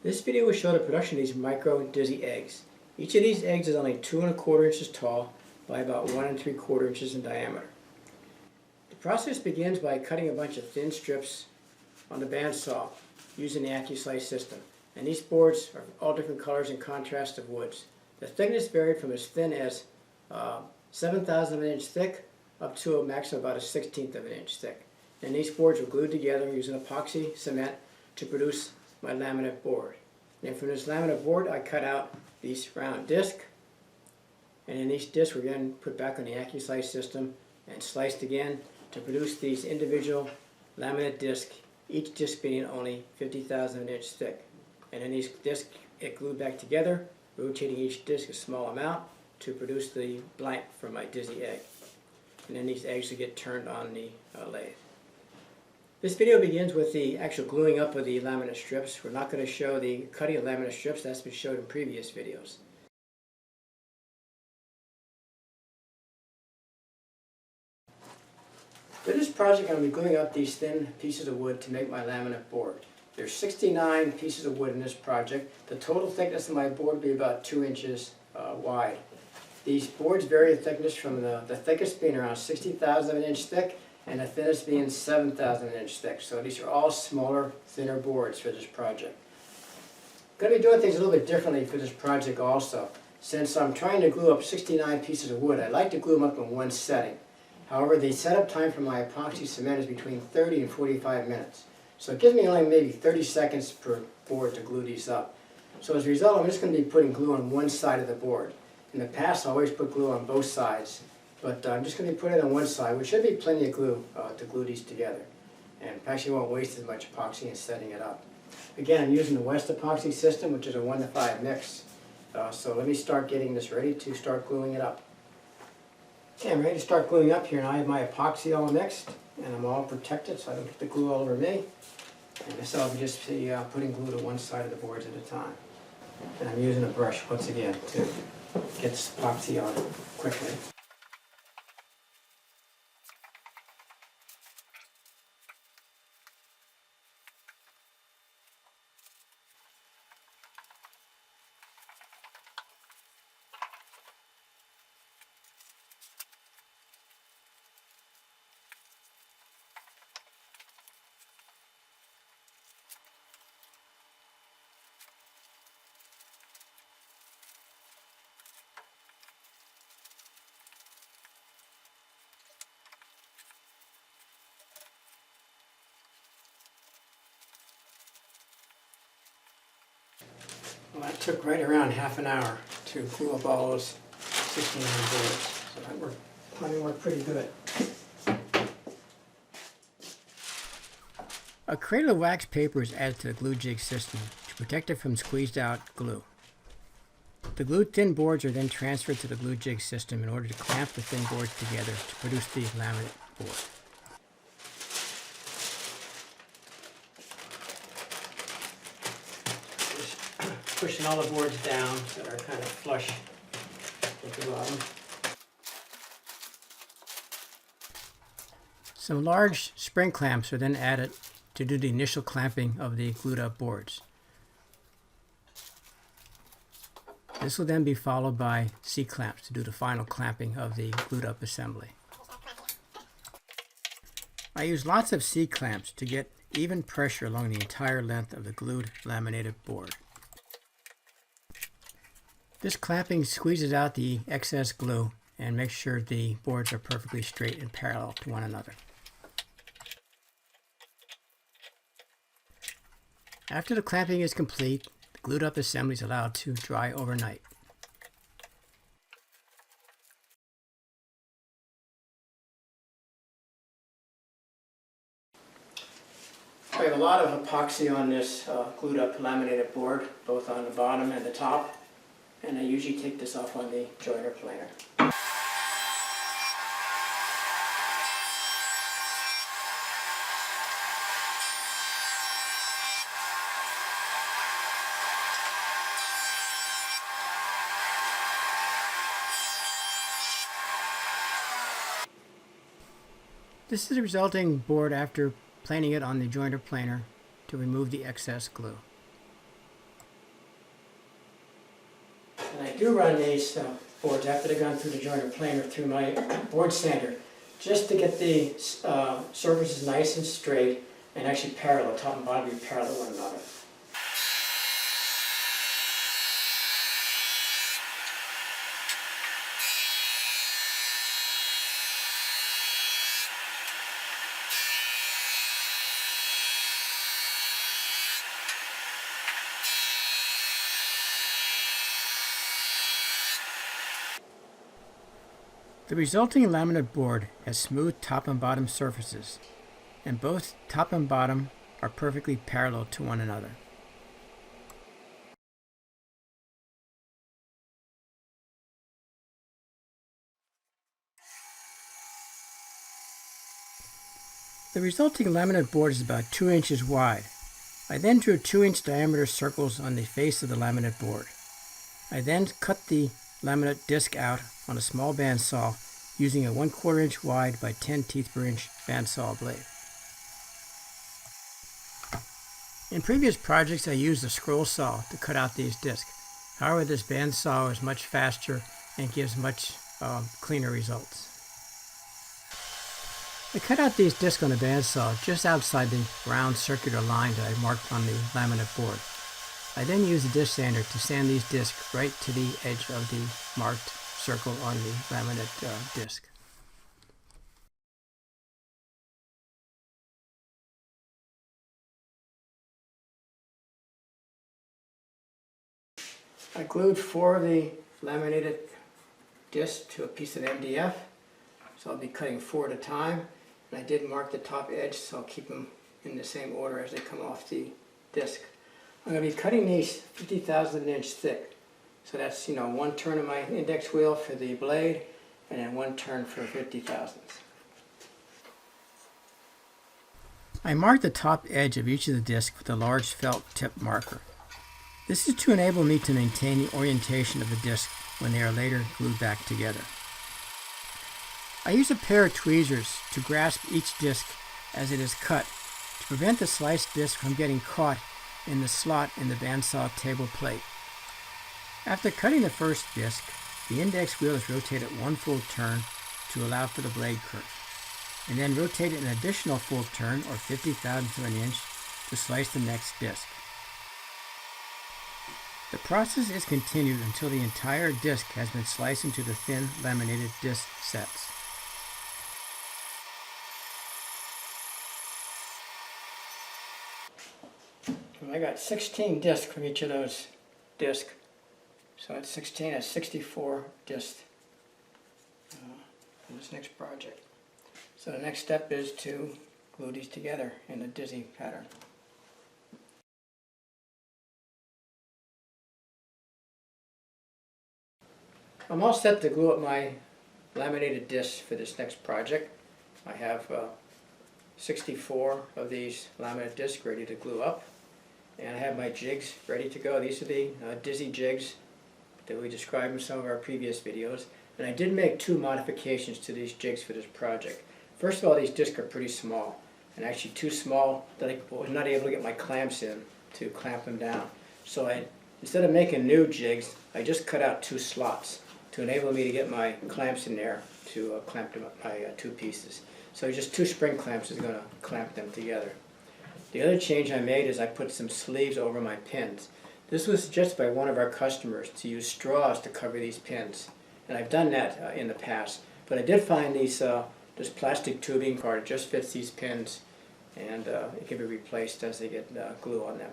This video will show the production of these micro dizzy eggs. Each of these eggs is only 2 1/4 inches tall by about 1 3/4 inches in diameter. The process begins by cutting a bunch of thin strips on the bandsaw using the Accu-Slice system. And these boards are all different colors and contrast of woods. The thickness varied from as thin as 7/1000 of an inch thick up to a maximum about a 1/16 of an inch thick. And these boards were glued together using epoxy cement to produce my laminate board. And from this laminate board I cut out these round discs, and then these discs were then put back on the Accu-Slice system and sliced again to produce these individual laminate discs, each disc being only 50,000 of an inch thick. And then these discs get glued back together, rotating each disc a small amount to produce the blank for my dizzy egg. And then these eggs will get turned on the lathe. This video begins with the actual gluing up of the laminate strips. We're not going to show the cutting of laminate strips. That's been showed in previous videos. For this project, I'm going to be gluing up these thin pieces of wood to make my laminate board. There's 69 pieces of wood in this project. The total thickness of my board will be about 2 inches wide. These boards vary in thickness from the thickest being around 60,000 of an inch thick and the thinnest being 7,000 of an inch thick. So these are all smaller, thinner boards for this project. I'm going to be doing things a little bit differently for this project also. Since I'm trying to glue up 69 pieces of wood, I like to glue them up in one setting. However, the setup time for my epoxy cement is between 30 and 45 minutes. So it gives me only maybe 30 seconds per board to glue these up. So as a result, I'm just going to be putting glue on one side of the board. In the past, I always put glue on both sides, but I'm just going to be putting it on one side, which should be plenty of glue to glue these together. And actually won't waste as much epoxy in setting it up. Again, I'm using the West epoxy system, which is a 1:5 mix. So let me start getting this ready to start gluing it up. Okay, I'm ready to start gluing up here, and I have my epoxy all mixed, and I'm all protected so I don't get the glue all over me. And this I'll just be putting glue to one side of the boards at a time. And I'm using a brush once again to get this epoxy on quickly. Well, that took right around half an hour to glue up all those 69 boards. So that worked pretty good. A cradle of wax paper is added to the glue jig system to protect it from squeezed out glue. The glued thin boards are then transferred to the glue jig system in order to clamp the thin boards together to produce the laminate board. Pushing all the boards down that are kind of flush with the bottom. Some large spring clamps are then added to do the initial clamping of the glued up boards. This will then be followed by C-clamps to do the final clamping of the glued up assembly. I use lots of C-clamps to get even pressure along the entire length of the glued laminated board. This clamping squeezes out the excess glue and makes sure the boards are perfectly straight and parallel to one another. After the clamping is complete, the glued up assembly is allowed to dry overnight. I have a lot of epoxy on this glued up laminated board, both on the bottom and the top. And I usually take this off on the joiner planer. This is the resulting board after planing it on the joiner planer to remove the excess glue. do run these boards after they've gone through the joiner planer through my board sander, just to get the surfaces nice and straight and actually parallel, top and bottom be parallel to one another. The resulting laminate board has smooth top and bottom surfaces, and both top and bottom are perfectly parallel to one another. The resulting laminate board is about 2 inches wide. I then drew 2-inch diameter circles on the face of the laminate board. I then cut the laminate disc out on a small bandsaw using a 1/4 inch wide by 10 teeth per inch bandsaw blade. In previous projects I used a scroll saw to cut out these discs. However, this bandsaw is much faster and gives much cleaner results. I cut out these discs on the bandsaw just outside the round circular line that I marked on the laminate board. I then used the disc sander to sand these discs right to the edge of the marked circle on the laminate disc. I glued 4 of the laminated discs to a piece of MDF, so I'll be cutting 4 at a time. And I did mark the top edge, so I'll keep them in the same order as they come off the disc. I'm going to be cutting these 50,000 of an inch thick. So that's, 1 turn of my index wheel for the blade, and then 1 turn for 50 thousandths. I marked the top edge of each of the discs with a large felt tip marker. This is to enable me to maintain the orientation of the disc when they are later glued back together. I use a pair of tweezers to grasp each disc as it is cut to prevent the sliced disc from getting caught in the slot in the bandsaw table plate. After cutting the first disc, the index wheel is rotated 1 full turn to allow for the blade curve, and then rotate it an additional full turn, or 50 thousandths of an inch, to slice the next disc. The process is continued until the entire disc has been sliced into the thin laminated disc sets. I got 16 discs from each of those discs. So at 16, that's 64 discs for this next project. So the next step is to glue these together in a dizzy pattern. I'm all set to glue up my laminated discs for this next project. I have 64 of these laminate discs ready to glue up, and I have my jigs ready to go. These are the dizzy jigs that we described in some of our previous videos, and I did make 2 modifications to these jigs for this project. First of all, these discs are pretty small, and actually too small that I was not able to get my clamps in to clamp them down. So instead of making new jigs, I just cut out 2 slots to enable me to get my clamps in there to clamp them up, my 2 pieces. So just 2 spring clamps is going to clamp them together. The other change I made is I put some sleeves over my pins. This was suggested by one of our customers to use straws to cover these pins, and I've done that in the past. But I did find this plastic tubing part. It just fits these pins, and it can be replaced as they get glue on them.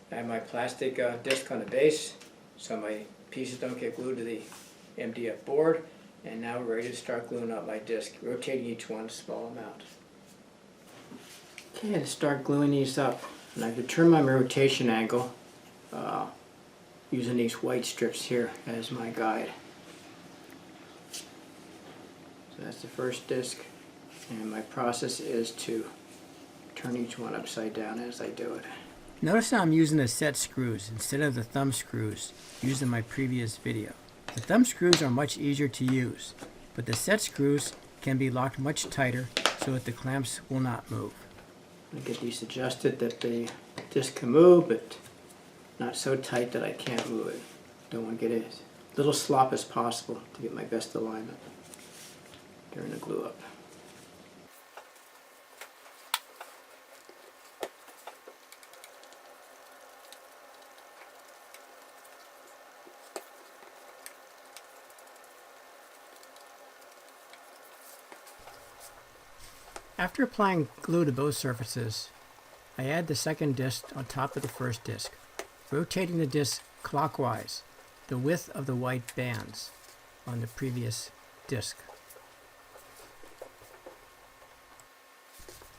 I have my plastic disc on the base, so my pieces don't get glued to the MDF board, and now we're ready to start gluing up my disc, rotating each one a small amount. Okay, to start gluing these up, and I've determined my rotation angle using these white strips here as my guide. So that's the first disc, and my process is to turn each one upside down as I do it. Notice how I'm using the set screws instead of the thumb screws used in my previous video. The thumb screws are much easier to use, but the set screws can be locked much tighter so that the clamps will not move. I get these adjusted that the disc can move, but not so tight that I can't move it. Don't want to get little slop as possible to get my best alignment during the glue up. After applying glue to both surfaces, I add the second disc on top of the first disc, rotating the disc clockwise, the width of the white bands on the previous disc.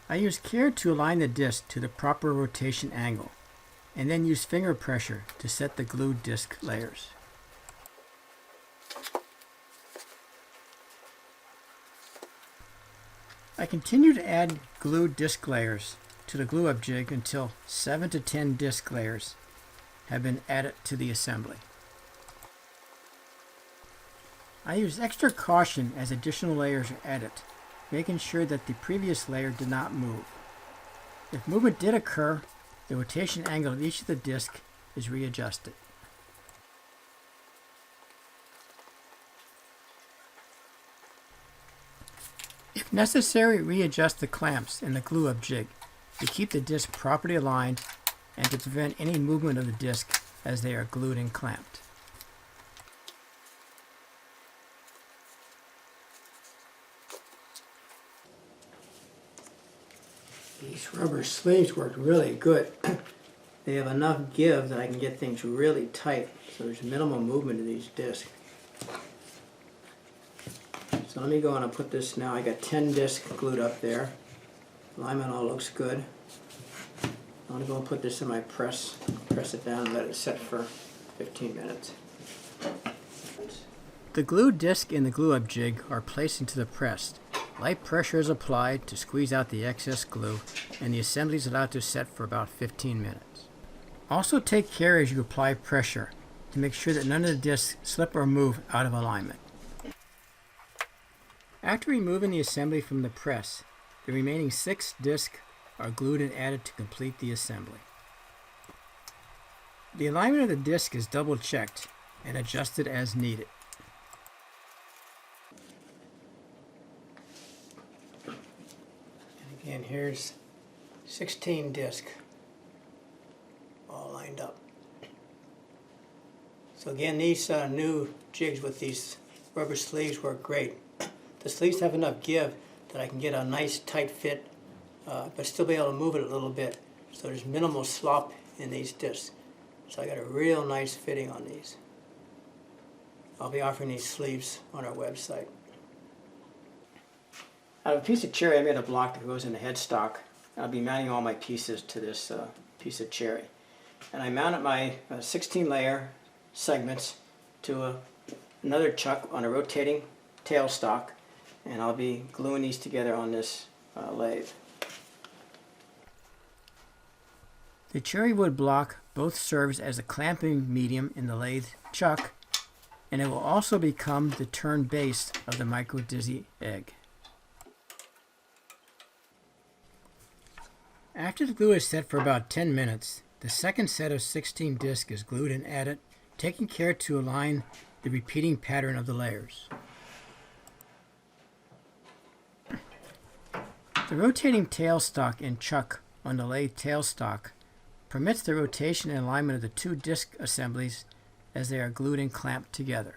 I use care to align the disc to the proper rotation angle, and then use finger pressure to set the glued disc layers. I continue to add glued disc layers to the glue-up jig until 7 to 10 disc layers have been added to the assembly. I use extra caution as additional layers are added, making sure that the previous layer did not move. If movement did occur, the rotation angle of each of the discs is readjusted. If necessary, readjust the clamps in the glue-up jig to keep the disc properly aligned and to prevent any movement of the disc as they are glued and clamped. These rubber sleeves work really good. They have enough give that I can get things really tight, so there's minimal movement of these discs. So let me go on and put this now. I got 10 discs glued up there. Alignment all looks good. I'm going to go and put this in my press it down and let it set for 15 minutes. The glued disc and the glue-up jig are placed into the press. Light pressure is applied to squeeze out the excess glue, and the assembly is allowed to set for about 15 minutes. Also take care as you apply pressure to make sure that none of the discs slip or move out of alignment. After removing the assembly from the press, the remaining 6 discs are glued and added to complete the assembly. The alignment of the disc is double checked and adjusted as needed. And again, here's 16 discs all lined up. So again, these new jigs with these rubber sleeves work great. The sleeves have enough give that I can get a nice tight fit, but still be able to move it a little bit. So there's minimal slop in these discs. So I got a real nice fitting on these. I'll be offering these sleeves on our website. Out of a piece of cherry, I made a block that goes in the headstock. I'll be mounting all my pieces to this piece of cherry. And I mounted my 16-layer segments to another chuck on a rotating tailstock, and I'll be gluing these together on this lathe. The cherry wood block both serves as a clamping medium in the lathe chuck, and it will also become the turn base of the micro dizzy egg. After the glue is set for about 10 minutes, the second set of 16 discs is glued and added, taking care to align the repeating pattern of the layers. The rotating tailstock and chuck on the lathe tailstock permits the rotation and alignment of the 2 disc assemblies as they are glued and clamped together.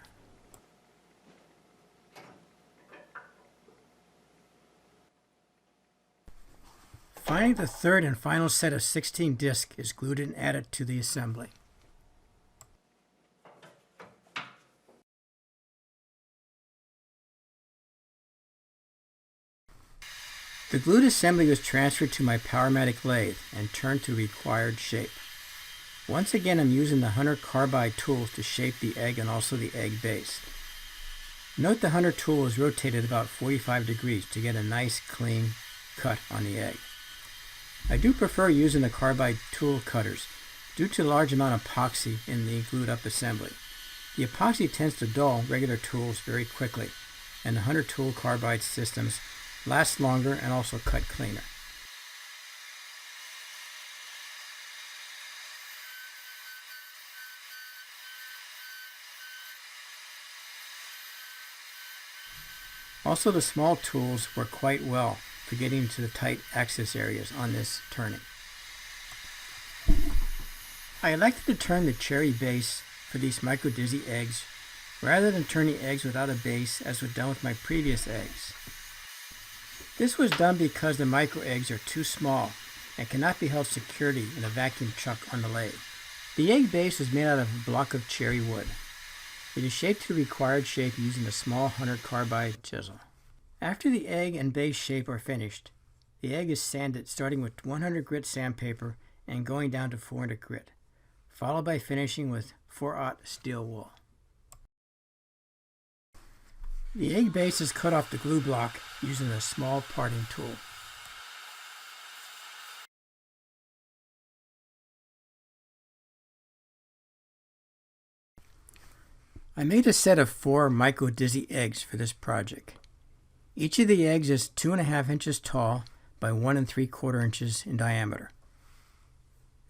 Finally, the third and final set of 16 discs is glued and added to the assembly. The glued assembly was transferred to my Powermatic lathe and turned to required shape. Once again, I'm using the Hunter carbide tools to shape the egg and also the egg base. Note the Hunter tool is rotated about 45 degrees to get a nice clean cut on the egg. I do prefer using the carbide tool cutters due to the large amount of epoxy in the glued up assembly. The epoxy tends to dull regular tools very quickly, and the Hunter tool carbide systems last longer and also cut cleaner. Also, the small tools work quite well for getting into the tight access areas on this turning. I elected to turn the cherry base for these micro dizzy eggs rather than turning eggs without a base as was done with my previous eggs. This was done because the micro eggs are too small and cannot be held securely in a vacuum chuck on the lathe. The egg base is made out of a block of cherry wood. It is shaped to the required shape using a small 100 carbide chisel. After the egg and base shape are finished, the egg is sanded starting with 100 grit sandpaper and going down to 400 grit, followed by finishing with 4/0 steel wool. The egg base is cut off the glue block using a small parting tool. I made a set of 4 micro dizzy eggs for this project. Each of the eggs is 2.5 inches tall by 1 3/4 inches in diameter.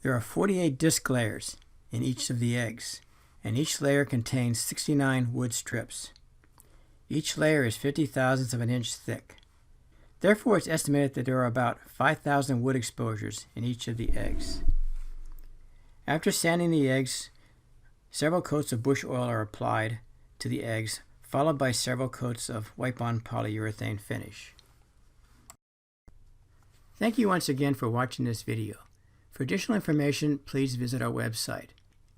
There are 48 disc layers in each of the eggs, and each layer contains 69 wood strips. Each layer is 50 thousandths of an inch thick. Therefore, it's estimated that there are about 5,000 wood exposures in each of the eggs. After sanding the eggs, several coats of bush oil are applied to the eggs, followed by several coats of wipe-on polyurethane finish. Thank you once again for watching this video. For additional information, please visit our website.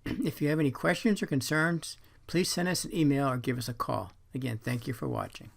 If you have any questions or concerns, please send us an email or give us a call. Again, thank you for watching.